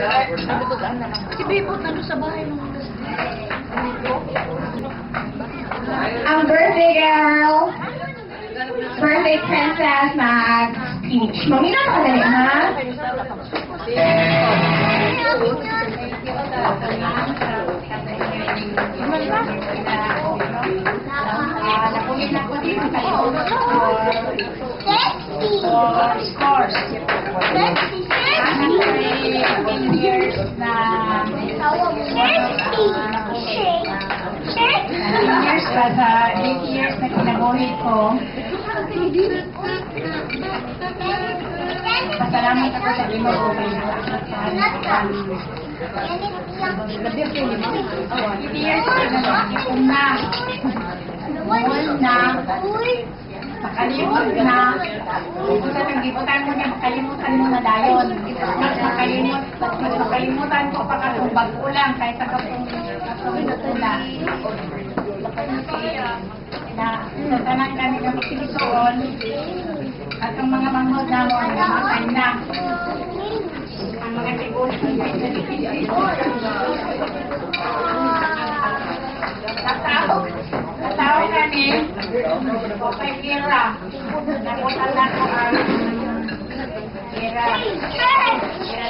Si Bebot nandun sa bahay ng Ang birthday girl, birthday princess mag-speech. Mamina ka dali, ha? Years pa sa 8 years na kinabuhi ko. Pasalamat ako sa imo ko. 8 years na makalimot na. Sa nagibutan mo niya, makalimutan mo na dayon. Makalimutan ko pa kung bagulang kahit sa kapong na sa tanan kami na magsinusoon at ang mga manghod na mo ay namatay na. Ang mga siguro Katao kami o kay Kira nakutan na ko ang Kira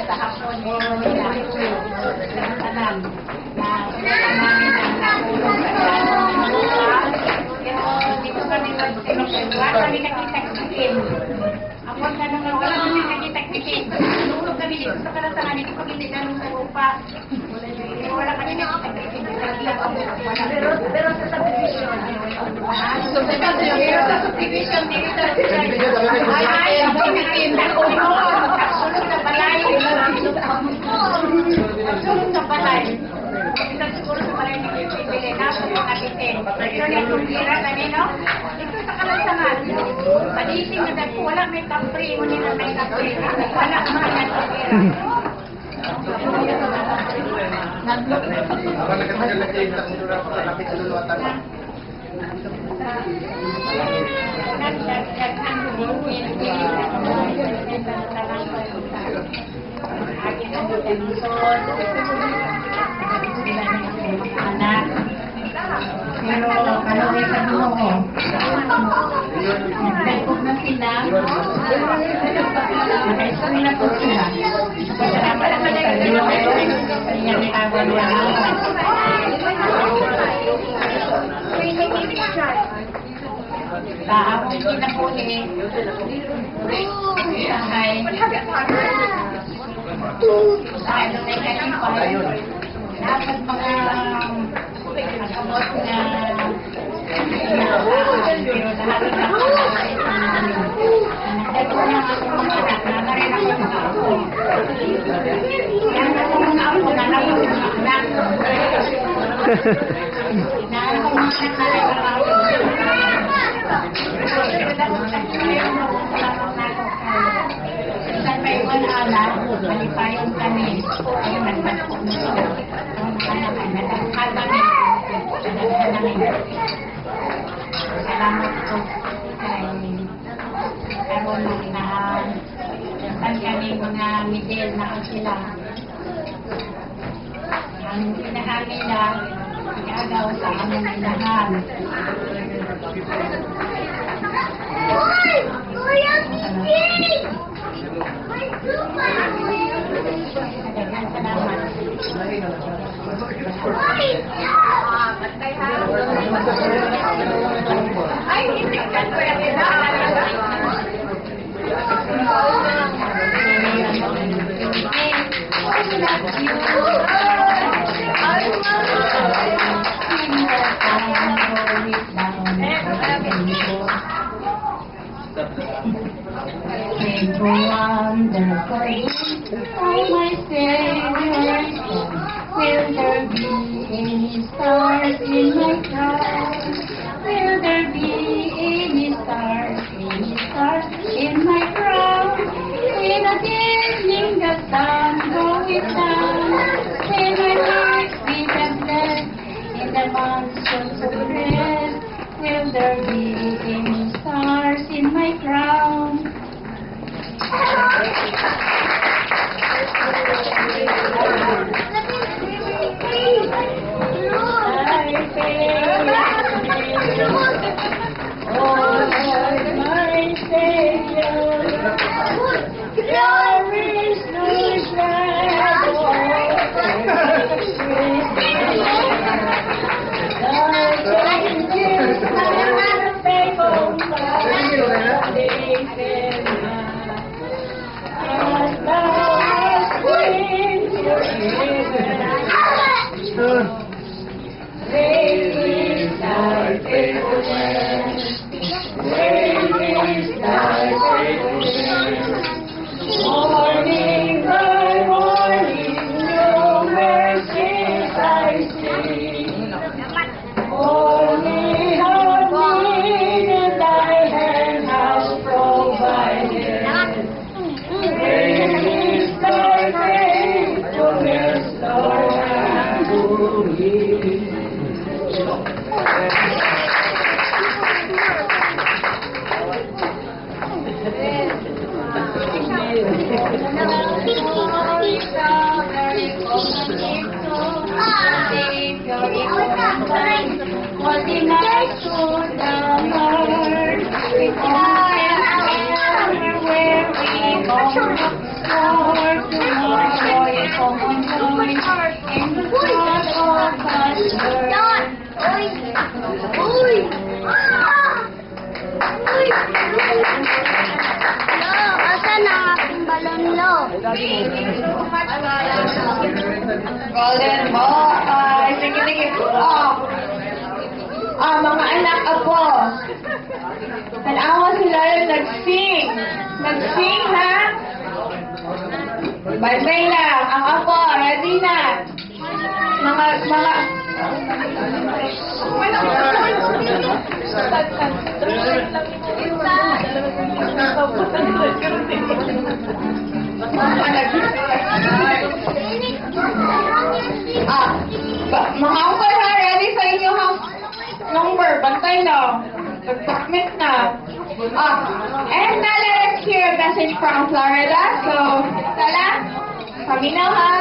sa hapon nila sa tanan na namin ang dito kami wala kami nakita-kitin. Apon ka naman wala kami nakita-kitin. Nulog kami dito sa kalasangan, dito kami dinanong sa lupa. Wala kami nakita-kitin. Pero sa subdivision. Pero sa subdivision, dito sa ay, subdivision. Sulong na balay. Sulong na balay. Ito siguro sa balay ni Pipili na sa mga kitin. Ito na yung Kira kanino? Ito sa kalasangan. Palising na dahil wala may kapri. Muna na may kapri. Wala ka mga Kira. Pero kalawin sa buho ko. Nagtagpog na sila. Nakaisuri na po sila. Salamat naman sa iyo. Kanyang tawag na Taapong kinapuli. Sahay. Sahay na may kanipay. Dapat mga nakamot na pero lahat na ito na ako mga anak na narin ako mga ako. Yan ako mga ako na lang yung mga anak. Inaan ko mga anak na rin mga ako. Saan pa iwan anak, malipayon kami. Ayun, nagpagpag na sila. Nagpagpag kami. Salamat po kay Aaron na inahan. Saan kami mga middle na sila. Ang inahan nila, iagaw sa aming inahan. Kuya Miki! Daghang salamat. Ay, hindi ka pwede na. Wonderful, oh my Savior, will there be any stars in my crown? Will there be any stars in my crown? In the evening the sun goes down, when my heart be blessed in the months of rest, will there be any stars in my crown? Great is thy faithfulness. Great is thy faithfulness. Morning by morning, new mercies I see. Only have needed thy hand has provided. Great is thy faithfulness, Lord, unto me. What did I to the Lord? Where we go, Lord, tomorrow is ongoing in the heart of God's word. Asan ang aking balon, Lo? Golden boy. Sige. Mga anak ako. Tanawa sila yung nag-sing. Nag-sing, ha? Bye-bye lang. Ang ako, ready na. Mga uncle ha, ready sa inyo ha? Number, bantay na. Pag-submit na. And now let's hear a message from Florida. So, Tala, kami na ha.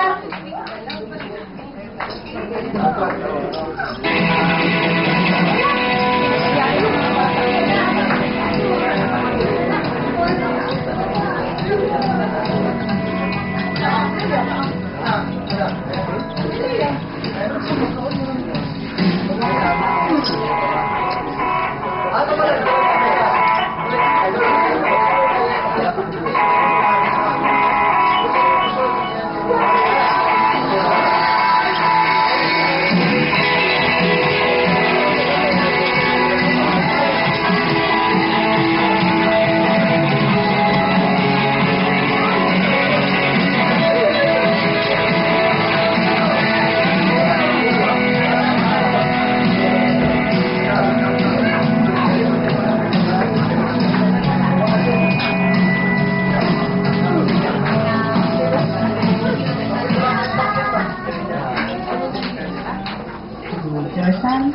Jorsan,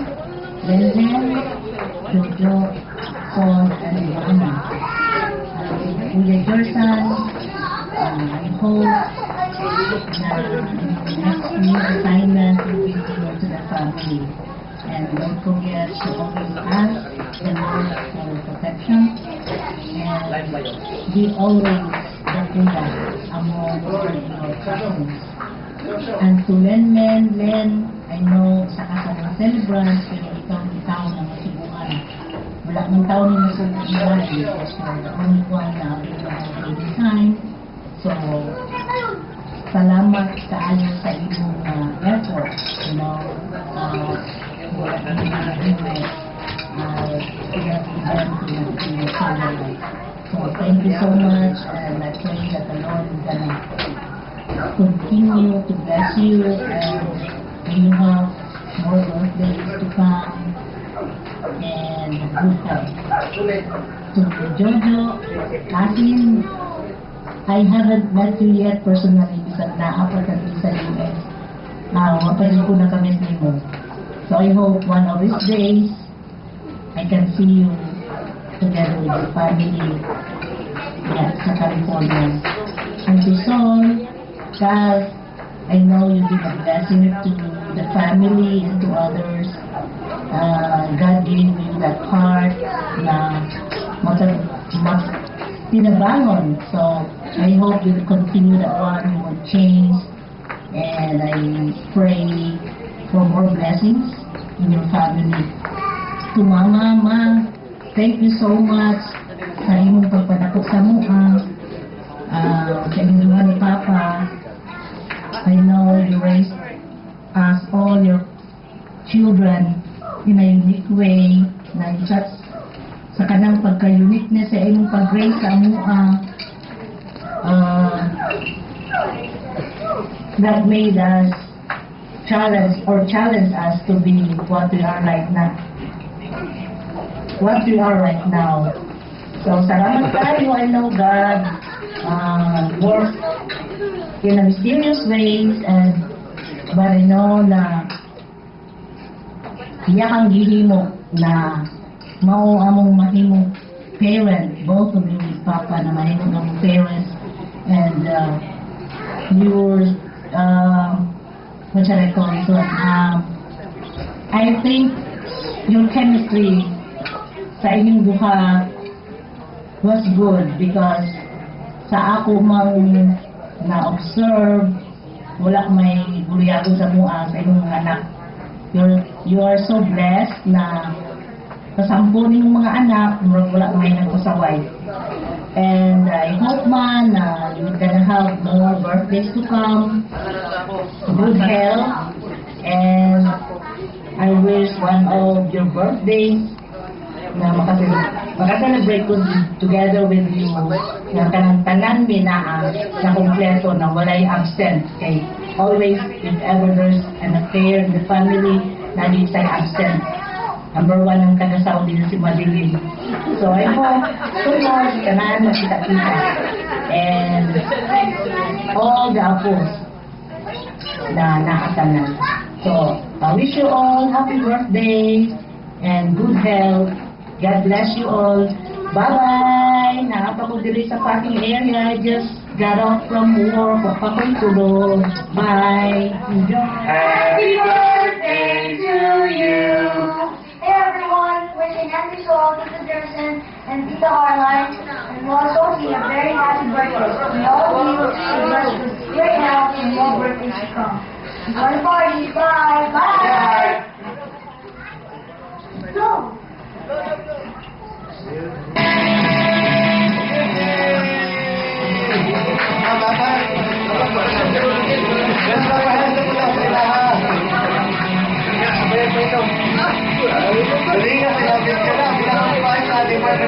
Benzen, Jojo, Paul, and Ivana. Kuya Jorsan, I hope na next new assignment will be given to the family. And don't forget to always ask the Lord for protection and be always the kuya among your cousins. And to Len, I know sa kasama celebrants, pero ikaw na masubukan. Wala mong tao ni masubukan because you're the only one na baby time. So, salamat kaayo sa imong effort, you know, wala kang nag-invite So, thank you so much, and I pray that the Lord is gonna continue to bless you, and may you have more birthdays to come, and good health. To Jojo, Asin, I haven't met you yet personally because naapat kami sa US. Mapalit ko na kami mo. So I hope one of these days, I can see you together with your family sa California. And to Sol, Cal, I know you've been a blessing to the family and to others. God gave you that heart na pinabangon. So, I hope you'll continue that one, you will change. And I pray for more blessings in your family. To Mama, thank you so much sa imong pagpadako sa mga sa inyong ni Papa. I know you raised us all your children in a unique way na just sa kanang pagka-uniqueness sa imong pag-raise sa amua that made us challenge us to be what we are right now. So, salamat tayo. I know God works in a mysterious ways, but I know na iya kang gihimo na mao among mahimong parent, both of you with Papa na mahimong among parents, and your what shall I call it? I think your chemistry sa inyong duha was good because sa ako mang na-observe, wala may buliyago sa mua sa inyong mga anak. You are so blessed na kasampo niyong mga anak, wala may nagpasaway. And I hope man na you're gonna have more birthdays to come, good health, and I wish one of your birthdays na makaselebrate ko together with you na tanan minaan na kompleto na walay absent. Okay? Always, if ever there's an affair in the family, lagi tayo absent. Number 1 ang kanasaw din si Madeline. So I hope sunod tanan makita-kita. And all the apos na nakatanan. So, I wish you all happy birthday and good health. God bless you all. Bye-bye! Naapa ko diri sa parking area. I just got off from work. Wapa ko'y tulog. Bye! Enjoy! Happy birthday to you! Hey everyone, wishing happy soul to Tita Gerson and Tita Arline and also a very happy birthday. May all of you be blessed with great health and more birthdays to come. Enjoy the party. Bye! Bye! Go! Dali nga, sinabi ka na, pinakapain sa ating mga